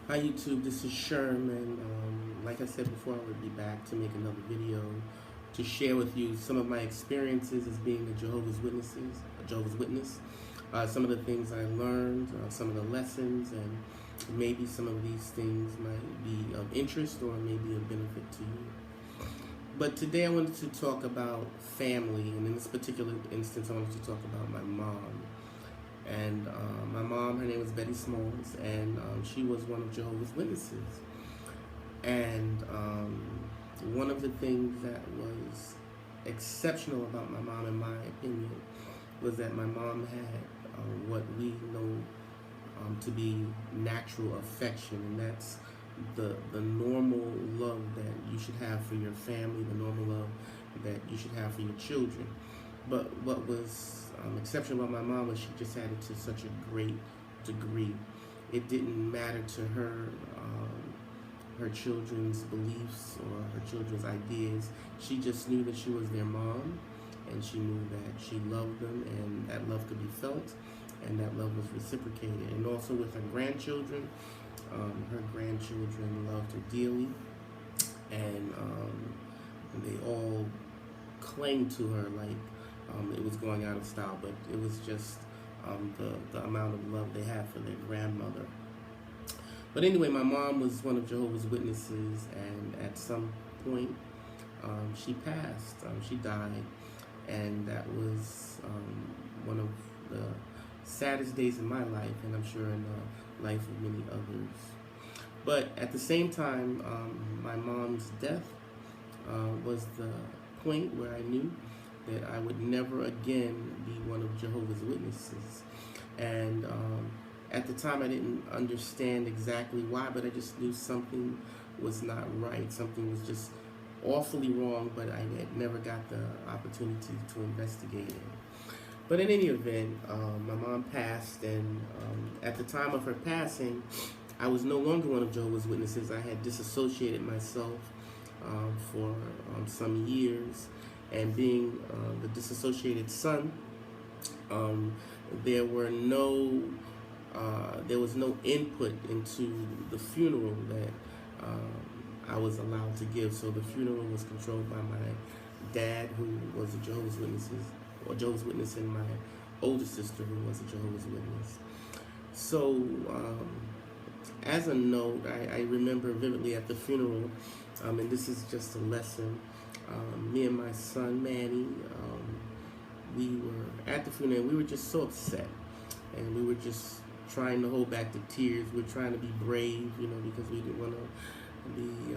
Hi YouTube, this is Sherm, and like I said before, I would be back to make another video to share with you some of my experiences as being a Jehovah's Witness, some of the things I learned, some of the lessons, and maybe some of these things might be of interest or maybe of benefit to you. But today I wanted to talk about family, and in this particular instance, I wanted to talk about my mom. And my mom, her name was Betty Smalls, and she was one of Jehovah's Witnesses. And one of the things that was exceptional about my mom, in my opinion, was that my mom had what we know to be natural affection, and that's the normal love that you should have for your family, the normal love that you should have for your children. But what was exceptional about my mom was she just had it to such a great degree. It didn't matter to her her children's beliefs or her children's ideas. She just knew that she was their mom, and she knew that she loved them, and that love could be felt, and that love was reciprocated. And also with her grandchildren, her grandchildren loved her dearly, and they all clung to her like it was going out of style, but it was just the amount of love they had for their grandmother. But anyway, my mom was one of Jehovah's Witnesses, and at some point, she passed. She died, and that was one of the saddest days in my life, and I'm sure in the life of many others. But at the same time, my mom's death was the point where I knew that I would never again be one of Jehovah's Witnesses. And at the time, I didn't understand exactly why, but I just knew something was not right. Something was just awfully wrong, but I had never got the opportunity to investigate it. But in any event, my mom passed, and at the time of her passing, I was no longer one of Jehovah's Witnesses. I had disassociated myself for some years, and being the disassociated son, there were no there was no input into the funeral that I was allowed to give. So the funeral was controlled by my dad, who was a Jehovah's Witness, and my older sister, who was a Jehovah's Witness. So as a note, I remember vividly at the funeral, and this is just a lesson. Me and my son Manny, we were at the funeral, and we were just so upset, and we were just trying to hold back the tears. We're trying to be brave, because we didn't want to be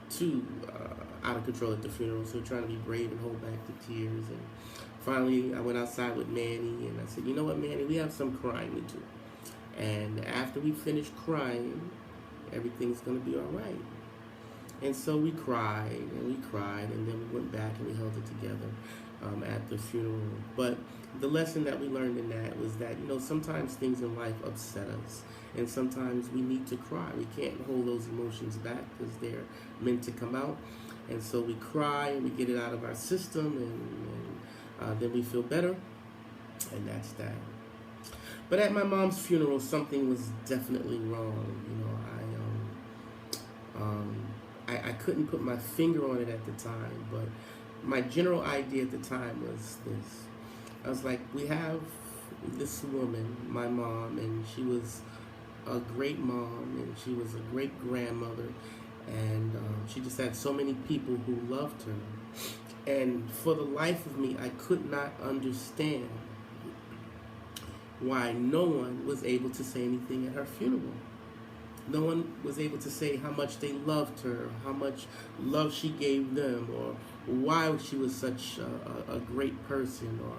too out of control at the funeral. So we're trying to be brave and hold back the tears. And finally, I went outside with Manny, and I said, "You know what, Manny? We have some crying to do. And after we finish crying, everything's going to be all right." And so we cried, and then we went back and we held it together at the funeral. But the lesson that we learned in that was that, sometimes things in life upset us, and sometimes we need to cry. We can't hold those emotions back because they're meant to come out. And so we cry and we get it out of our system, and then we feel better, and that's that. But at my mom's funeral, something was definitely wrong. I couldn't put my finger on it at the time, but my general idea at the time was this. I was like, we have this woman, my mom, and she was a great mom, and she was a great grandmother, and she just had so many people who loved her. And for the life of me, I could not understand why no one was able to say anything at her funeral. No one was able to say how much they loved her, how much love she gave them, or why she was such a great person, or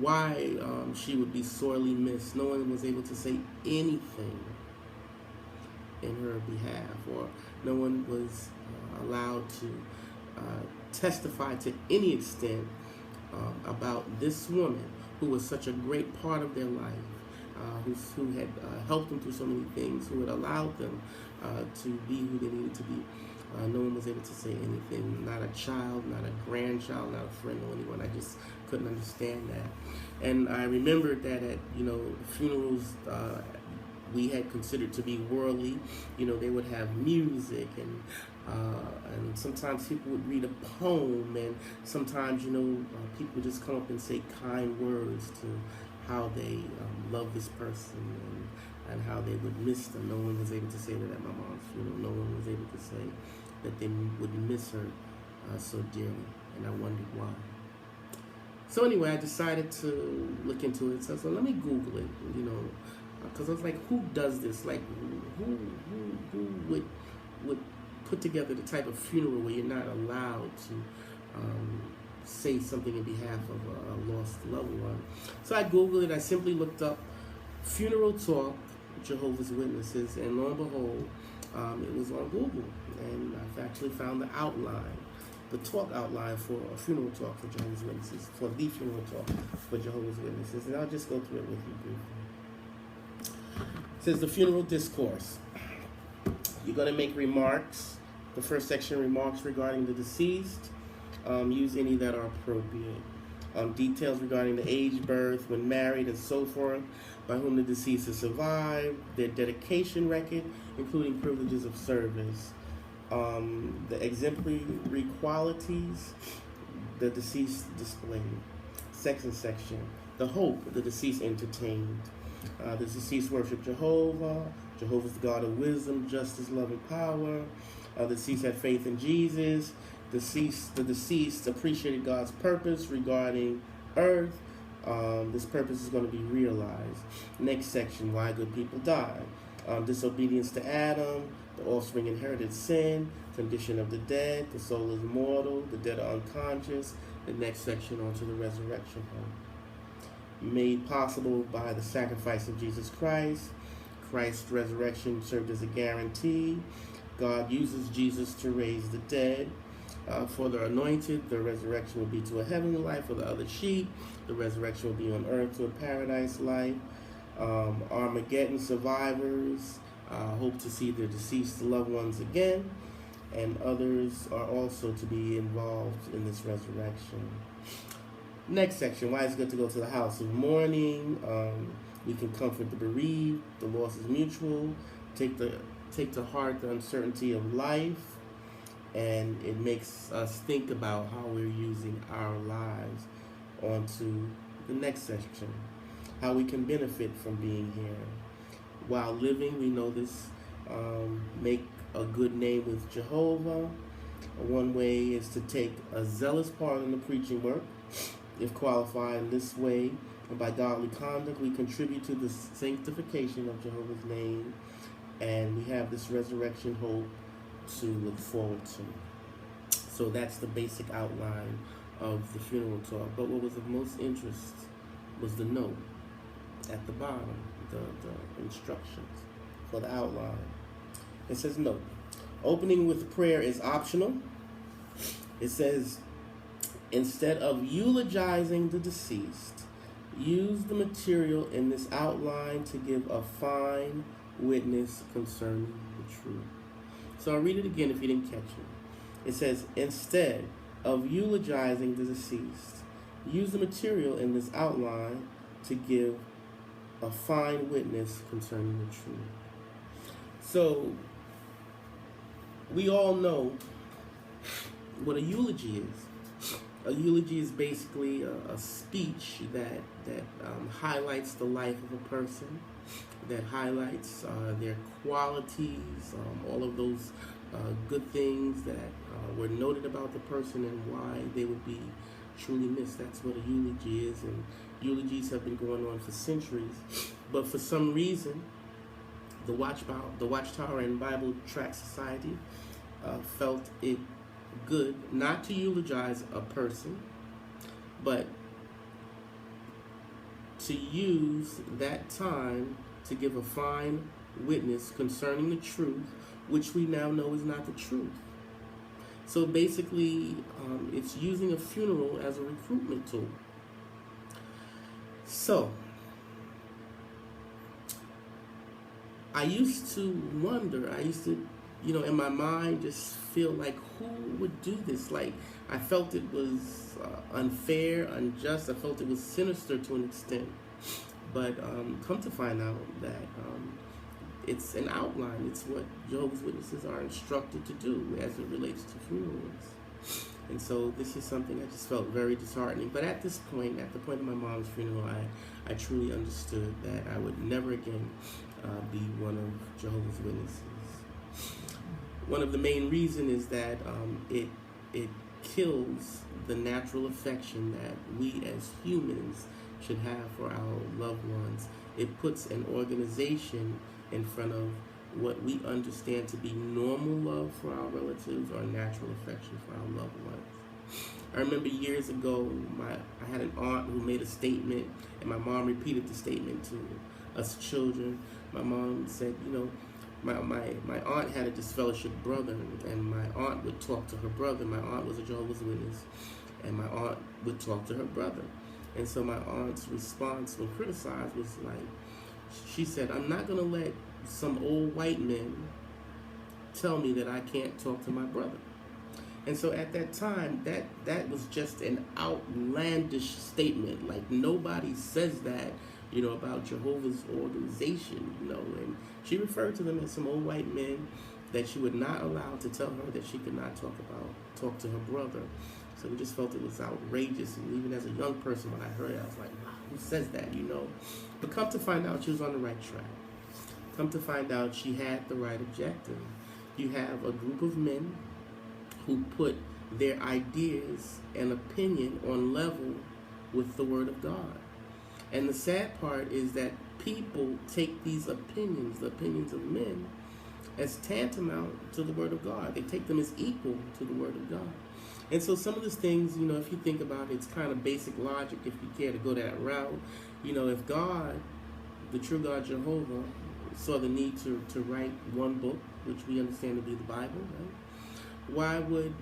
why she would be sorely missed. No one was able to say anything in her behalf, or no one was allowed to testify to any extent about this woman who was such a great part of their life. Who had helped them through so many things, who had allowed them to be who they needed to be. No one was able to say anything, not a child, not a grandchild, not a friend or anyone. I just couldn't understand that. And I remembered that at funerals we had considered to be worldly. You know, they would have music, and sometimes people would read a poem, and sometimes, people would just come up and say kind words to how they love this person, and how they would miss them. No one was able to say that at my mom's funeral. No one was able to say that they would miss her so dearly, and I wondered why. So anyway, I decided to look into it. So let me Google it, because I was like, who does this? Like, who would put together the type of funeral where you're not allowed to say something in behalf of a lost loved one? So I Googled it. I simply looked up funeral talk, Jehovah's Witnesses, and lo and behold, it was on Google, and I've actually found the outline, the talk outline for a funeral talk for Jehovah's Witnesses, for the funeral talk for Jehovah's Witnesses, and I'll just go through it with you briefly. It says the funeral discourse. You're going to make remarks. The first section, remarks regarding the deceased. Use any that are appropriate. Details regarding the age, birth, when married, and so forth, by whom the deceased has survived, their dedication record, including privileges of service, the exemplary qualities the deceased displayed. Second section, the hope the deceased entertained. The deceased worshiped Jehovah. Jehovah's the God of wisdom, justice, love, and power. The deceased had faith in Jesus. The deceased appreciated God's purpose regarding earth. This purpose is going to be realized. Next section, why good people die. Disobedience to Adam, the offspring inherited sin, condition of the dead, the soul is mortal, the dead are unconscious. The next section, on to the resurrection home. Made possible by the sacrifice of Jesus Christ. Christ's resurrection served as a guarantee. God uses Jesus to raise the dead. For the anointed, the resurrection will be to a heavenly life. For the other sheep, the resurrection will be on earth to a paradise life. Armageddon survivors hope to see their deceased loved ones again, and others are also to be involved in this resurrection. Next section, why it's good to go to the house of mourning. We can comfort the bereaved. The loss is mutual. Take to heart the uncertainty of life, and it makes us think about how we're using our lives. On to the next section, how we can benefit from being here. While living, we know this, make a good name with Jehovah. One way is to take a zealous part in the preaching work. If qualified in this way, by godly conduct, we contribute to the sanctification of Jehovah's name, and we have this resurrection hope to look forward to. So that's the basic outline of the funeral talk. But what was of most interest was the note at the bottom, the instructions for the outline. It says, note, opening with prayer is optional. It says, instead of eulogizing the deceased, use the material in this outline to give a fine witness concerning the truth. So I'll read it again if you didn't catch it. It says, instead of eulogizing the deceased, use the material in this outline to give a fine witness concerning the truth. So we all know what a eulogy is. A eulogy is basically a speech that highlights the life of a person, that highlights their qualities, all of those good things that were noted about the person and why they would be truly missed. That's what a eulogy is, and eulogies have been going on for centuries. But for some reason, the Watchtower and Bible Tract Society felt it good not to eulogize a person, but to use that time to give a fine witness concerning the truth, which we now know is not the truth. So basically, it's using a funeral as a recruitment tool. So, I used to wonder, in my mind just feel like, who would do this? Like, I felt it was unfair, unjust. I felt it was sinister to an extent. But come to find out that it's an outline. It's what Jehovah's Witnesses are instructed to do as it relates to funerals. And so this is something I just felt very disheartening. But at this point, at the point of my mom's funeral, I truly understood that I would never again be one of Jehovah's Witnesses. One of the main reasons is that it kills the natural affection that we as humans should have for our loved ones. It puts an organization in front of what we understand to be normal love for our relatives or natural affection for our loved ones. I remember years ago, I had an aunt who made a statement, and my mom repeated the statement to us children. My mom said, you know, my aunt had a disfellowship brother, and my aunt would talk to her brother. My aunt was a Jehovah's Witness, and my aunt would talk to her brother. And so my aunt's response when criticized was like, she said, I'm not going to let some old white men tell me that I can't talk to my brother. And so at that time, that was just an outlandish statement. Like, nobody says that, you know, about Jehovah's organization, you know. And she referred to them as some old white men that she would not allow to tell her that she could not talk to her brother. So we just felt it was outrageous. And even as a young person, when I heard it, I was like, wow, who says that, you know? But come to find out, she was on the right track. Come to find out, she had the right objective. You have a group of men who put their ideas and opinion on level with the Word of God. And the sad part is that people take these opinions, the opinions of men, as tantamount to the Word of God. They take them as equal to the Word of God. And so some of these things, you know, if you think about it, it's kind of basic logic if you care to go that route. You know, if God, the true God Jehovah, saw the need to write one book, which we understand to be the Bible, right? Why would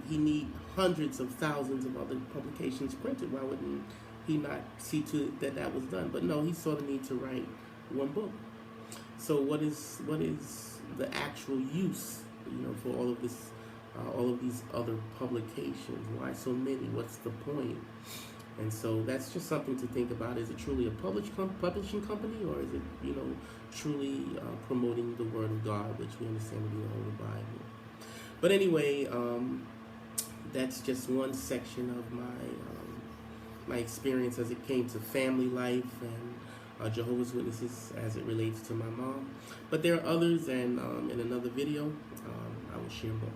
he need hundreds of thousands of other publications printed? Why wouldn't he not see to it that that was done? But no, he saw the need to write one book. So what is the actual use, you know, for all of this, all of these other publications? Why so many? What's the point? And so that's just something to think about. Is it truly a publishing company, or is it, you know, truly promoting the Word of God, which we understand to be the Holy Bible? But anyway, that's just one section of my experience as it came to family life and Jehovah's Witnesses as it relates to my mom. But there are others, and in another video, I will share more.